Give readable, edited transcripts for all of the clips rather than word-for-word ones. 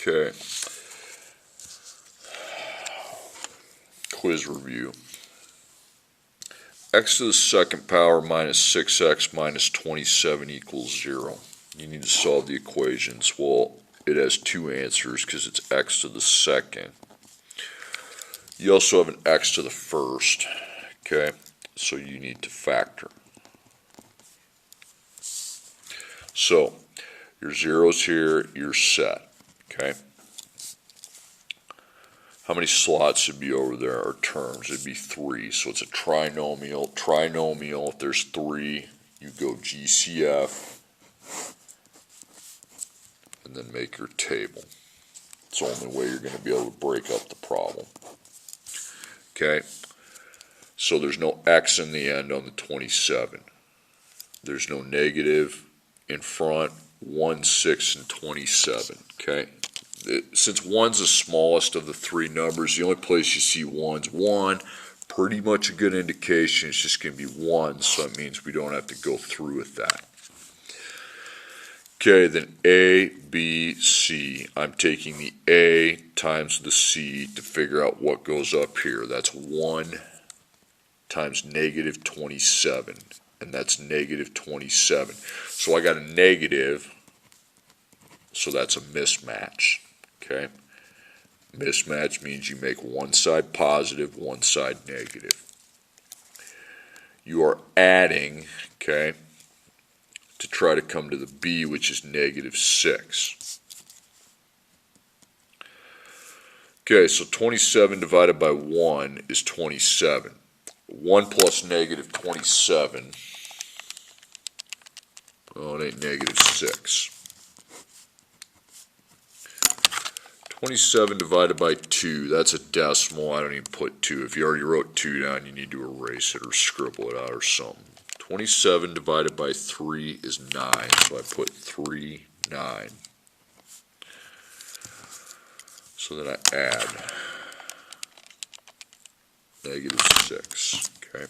Okay. Quiz review. X to the second power minus 6x minus 27 equals 0. You need to solve the equations. Well, it has two answers because it's x to the second. You also have an x to the first. Okay, so you need to factor. So, your zeros here, you're set. Okay. How many slots would be over there, or terms? It'd be 3, so it's a trinomial. Trinomial, if there's 3, you go GCF, and then make your table. It's the only way you're going to be able to break up the problem. Okay, so there's no x in the end on the 27. There's no negative in front, 1, 6, and 27, okay? Since 1's the smallest of the three numbers, the only place you see 1's 1, pretty much a good indication it's just going to be 1, so that means we don't have to go through with that. Okay, then A, B, C. I'm taking the A times the C to figure out what goes up here. That's 1 times negative 27, and that's negative 27. So I got a negative, so that's a mismatch. Okay, mismatch means you make one side positive, one side negative. You are adding, okay, to try to come to the B, which is negative 6. Okay, so 27 divided by 1 is 27. 1 plus negative 27, well, it ain't negative 6. 27 divided by 2, that's a decimal. I don't even put 2. If you already wrote 2 down, you need to erase it or scribble it out or something. 27 divided by 3 is 9, so I put 3, 9. So then I add negative 6, okay?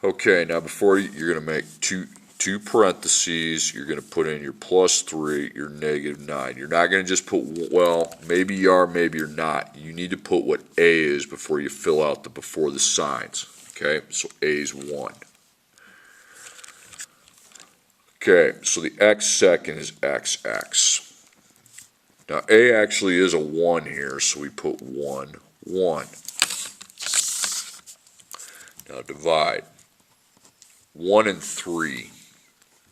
Okay, now before you're going to make two parentheses, you're going to put in your plus 3, your negative 9. You're not going to just put, well, maybe you are, maybe you're not. You need to put what A is before you fill out the before the signs. Okay, so A is 1. Okay, so the x second is XX. Now A actually is a 1 here, so we put 1, 1. Now divide. 1 and 3.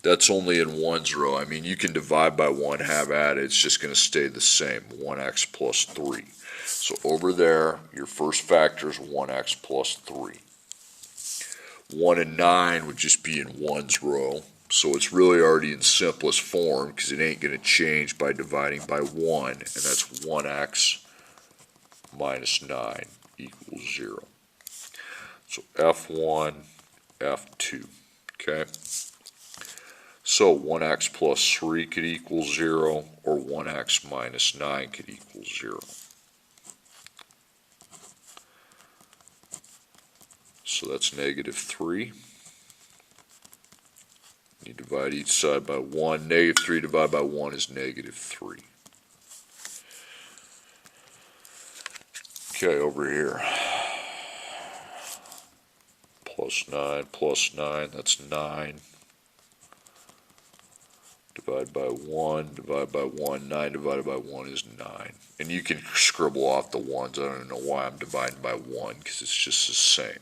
That's only in 1's row. I mean, you can divide by 1, have at it. It's just going to stay the same, 1x plus 3. So over there, your first factor is 1x plus 3. 1 and 9 would just be in 1's row. So it's really already in simplest form because it ain't going to change by dividing by 1. And that's 1x minus 9 equals 0. So F1, F2. Okay? So 1x plus 3 could equal 0, or 1x minus 9 could equal 0. So that's negative 3. You divide each side by 1. Negative 3 divided by 1 is negative 3. Okay, over here. Plus 9, that's 9. Divide by 1, divide by 1, 9 divided by 1 is 9. And you can scribble off the 1s. I don't know why I'm dividing by 1, because it's just the same.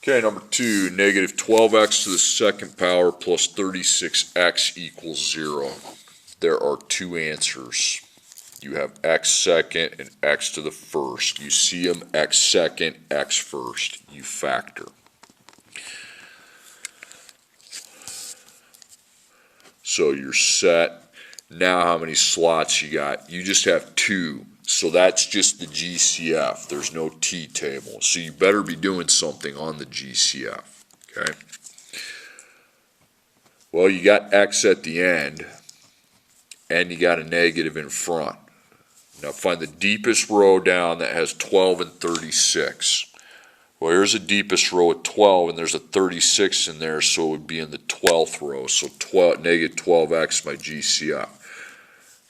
Okay, number 2, negative 12x to the second power plus 36x equals 0. There are two answers. You have x second and x to the first. You see them, x second, x first. You factor. So you're set. Now how many slots you got? You just have 2. So that's just the GCF. There's no T-table. So you better be doing something on the GCF. Okay? Well, you got X at the end, and you got a negative in front. Now find the deepest row down that has 12 and 36. Well, here's the deepest row at 12, and there's a 36 in there, so it would be in the 12th row. So negative 12x my GCF.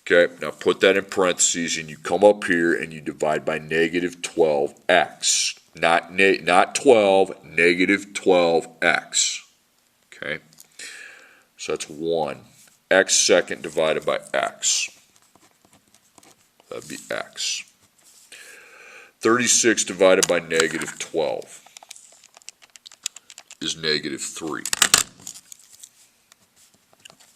Okay, now put that in parentheses, and you come up here and you divide by negative 12x. Not 12, negative 12x. Okay, so that's 1. X second divided by x. That'd be x. 36 divided by negative 12 is negative 3.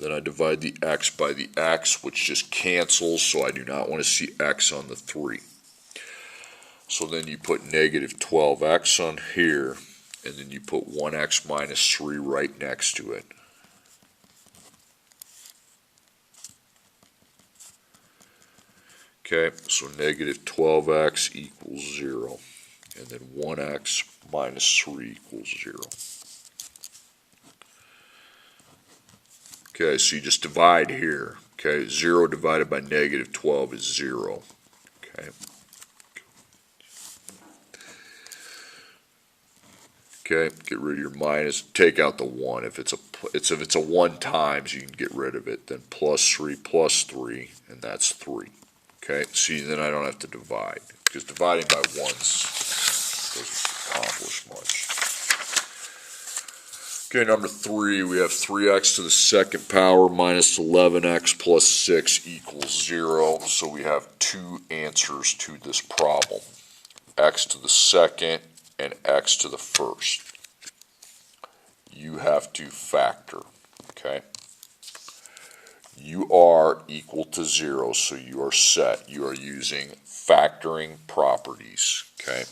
Then I divide the x by the x, which just cancels, so I do not want to see x on the 3. So then you put negative 12x on here, and then you put 1x minus 3 right next to it. Okay, so negative 12x equals 0, and then 1x minus 3 equals 0. Okay, so you just divide here. Okay, 0 divided by negative 12 is 0. Okay. Okay, get rid of your minus. Take out the 1. If it's a 1 times, you can get rid of it. Then plus 3, and that's 3. Okay, see, then I don't have to divide, because dividing by ones doesn't accomplish much. Okay, number 3, we have 3x to the second power minus 11x plus 6 equals 0. So we have 2 answers to this problem. X to the second and x to the first. You have to factor, okay? You are equal to 0, so you are set. You are using factoring properties, okay?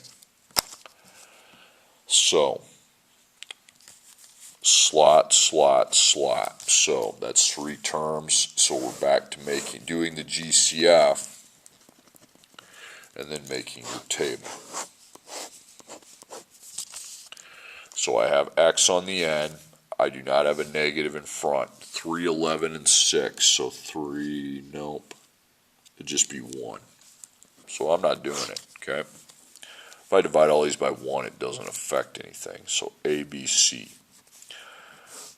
So, slot. So that's 3 terms. So we're back to doing the GCF and then making your table. So I have x on the end. I do not have a negative in front. 3, 11, and 6. So 3, nope. It'd just be 1. So I'm not doing it, okay? If I divide all these by 1, it doesn't affect anything. So A, B, C.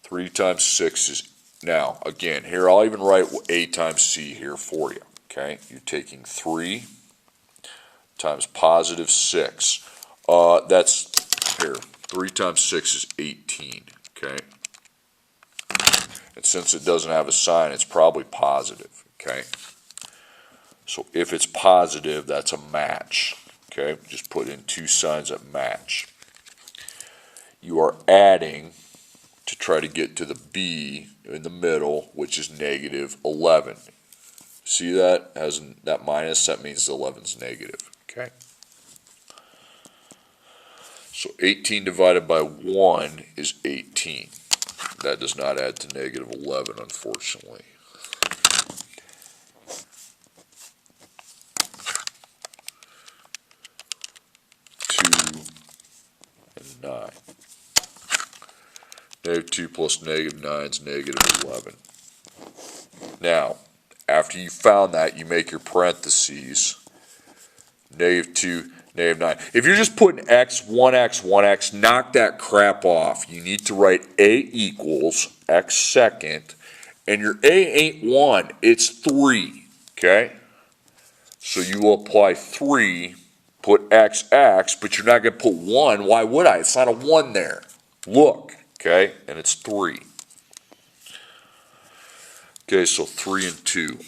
3 times 6 is, now, again, here I'll even write A times C here for you, okay? You're taking 3 times positive 6. That's, here, 3 times 6 is 18, okay? And since it doesn't have a sign, it's probably positive, okay? So if it's positive, that's a match, okay? Just put in 2 signs that match. You are adding to try to get to the B in the middle, which is negative 11. See that? Has that minus, that means the 11's negative, okay? So 18 divided by 1 is 18. That does not add to negative 11, unfortunately. And 9. Negative 2 plus negative 9 is negative 11. Now, after you found that, you make your parentheses. Negative 2, negative 9. If you're just putting x, 1x, knock that crap off. You need to write A equals x second, and your A ain't 1, it's 3, okay? So you will apply 3, put x, but you're not going to put 1. Why would I? It's not a 1 there. Look, okay? And it's 3. Okay, so 3 and 2.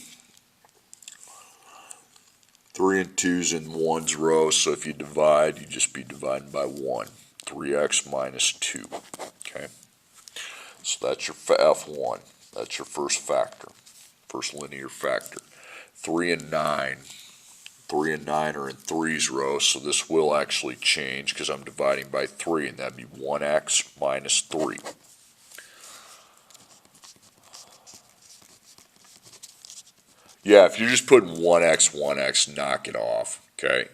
3 and 2's in 1's row, so if you divide, you just be dividing by 1. 3x minus 2, okay? So that's your F1. That's your first factor, first linear factor. 3 and 9. 3 and 9 are in 3's row, so this will actually change because I'm dividing by 3, and that'd be 1x minus 3. Yeah, if you're just putting 1x, knock it off, okay?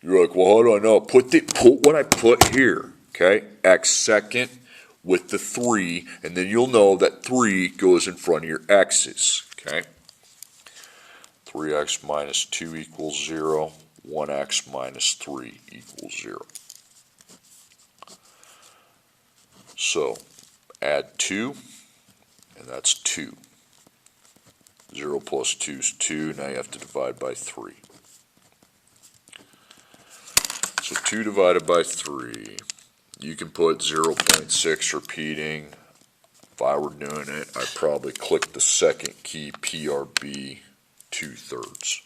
You're like, well, how do I know? Put what I put here, okay? X second with the 3, and then you'll know that 3 goes in front of your x's, okay? 3x minus 2 equals 0. 1x minus 3 equals 0. So add 2, and that's 2. 0 plus 2 is 2. Now you have to divide by 3. So 2 divided by 3. You can put 0.6 repeating. If I were doing it, I'd probably click the second key, PRB 2/3.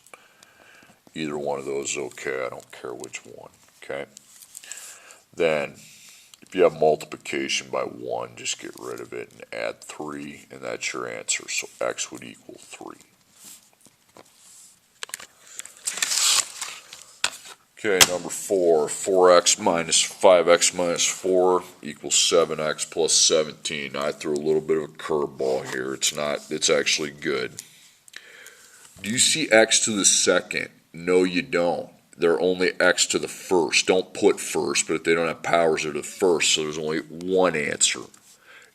Either one of those is okay. I don't care which one. Okay. Then, if you have multiplication by 1, just get rid of it and add 3, and that's your answer. So x would equal 3. Okay, number 4, 4x minus 5x minus 4 equals 7x plus 17. I threw a little bit of a curveball here. It's actually good. Do you see x to the second? No, you don't. They're only x to the first. Don't put first, but if they don't have powers, they're the first, so there's only one answer.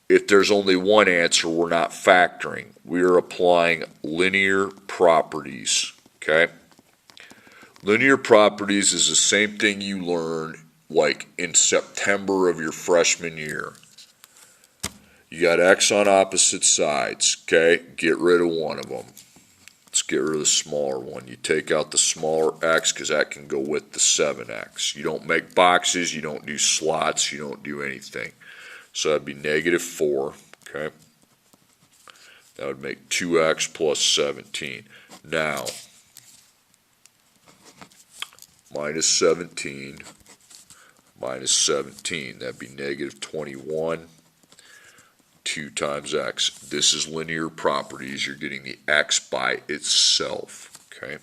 If there's only one answer, we're not factoring. We are applying linear properties, okay? Linear properties is the same thing you learn like in September of your freshman year. You got x on opposite sides, okay? Get rid of one of them. Let's get rid of the smaller one. You take out the smaller x because that can go with the 7x. You don't make boxes, you don't do slots, you don't do anything. So that'd be negative 4, okay? That would make 2x plus 17. Now, minus 17 minus 17, that'd be negative 21. 2 times x. This is linear properties. You're getting the x by itself, okay?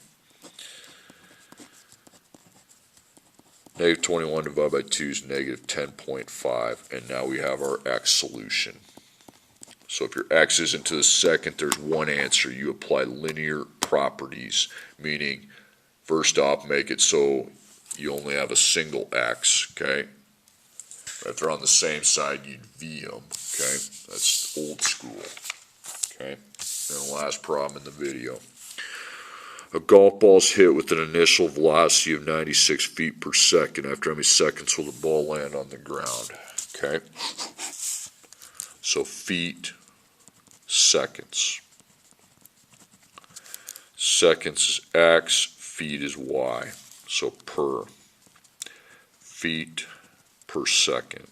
Negative 21 divided by 2 is negative 10.5, and now we have our x solution. So if your x isn't to the second, there's one answer. You apply linear properties, meaning first off, make it so you only have a single x, okay? If they're on the same side, you'd V them, okay? That's old school, okay? And the last problem in the video. A golf ball is hit with an initial velocity of 96 feet per second. After how many seconds will the ball land on the ground, okay? So feet, seconds. Seconds is x, feet is y. So per feet per second.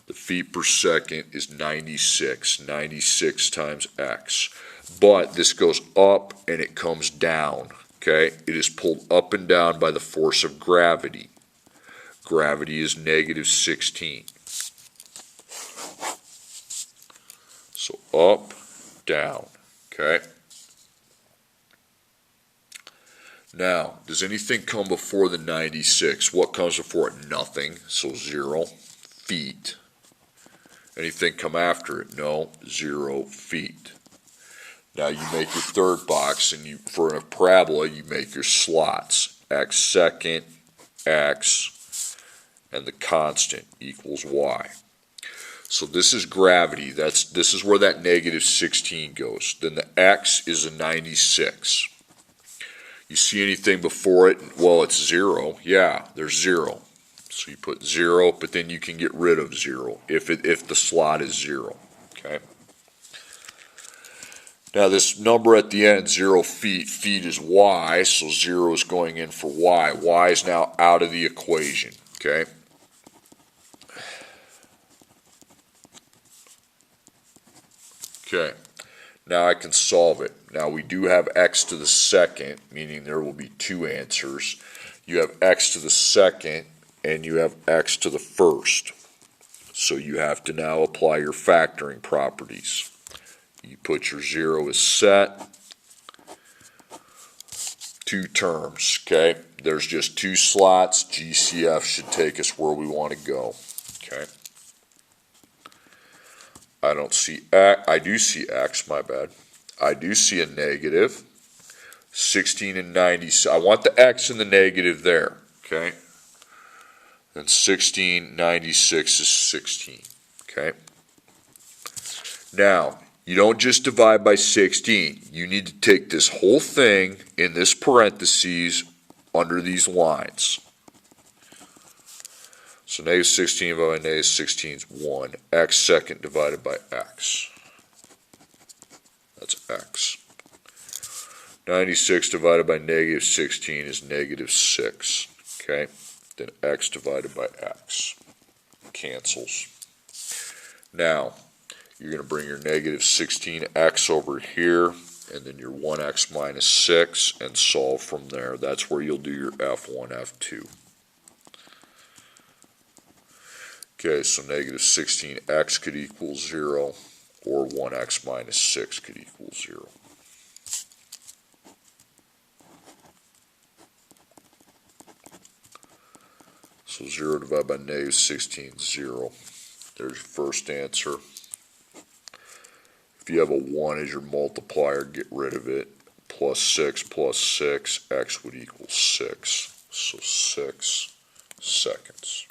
The feet per second is 96. 96 times x. But this goes up and it comes down. Okay? It is pulled up and down by the force of gravity. Gravity is negative 16. So up, down. Okay? Now, does anything come before the 96? What comes before it? Nothing. So 0 feet. Anything come after it? No. 0 feet. Now you make your third box, and for a parabola, you make your slots. X second, x, and the constant equals y. So this is gravity. This is where that negative 16 goes. Then the x is a 96. You see anything before it? Well, it's 0. Yeah, there's 0. So you put 0, but then you can get rid of 0 if the slot is 0. Okay. Now this number at the end, 0 feet, feet is y, so 0 is going in for y. Y is now out of the equation. Okay. Okay. Now I can solve it. Now we do have x to the second, meaning there will be two answers. You have x to the second and you have x to the first. So you have to now apply your factoring properties. You put your 0 as set. Two terms, okay? There's just two slots. GCF should take us where we want to go, okay? I don't see x. I do see x, my bad. I do see a negative. 16 and 90. I want the x and the negative there, okay? Then 1696 is 16, okay? Now, you don't just divide by 16. You need to take this whole thing in this parentheses under these lines. So negative 16 divided by negative 16 is 1. X second divided by X. That's X. 96 divided by negative 16 is negative 6. Okay? Then X divided by X. Cancels. Now, you're going to bring your negative 16x over here, and then your 1x minus 6, and solve from there. That's where you'll do your F1, F2. Okay, so negative 16x could equal 0, or 1x minus 6 could equal 0. So 0 divided by negative 16 is 0. There's your first answer. If you have a 1 as your multiplier, get rid of it. Plus 6, x would equal 6. So 6 seconds.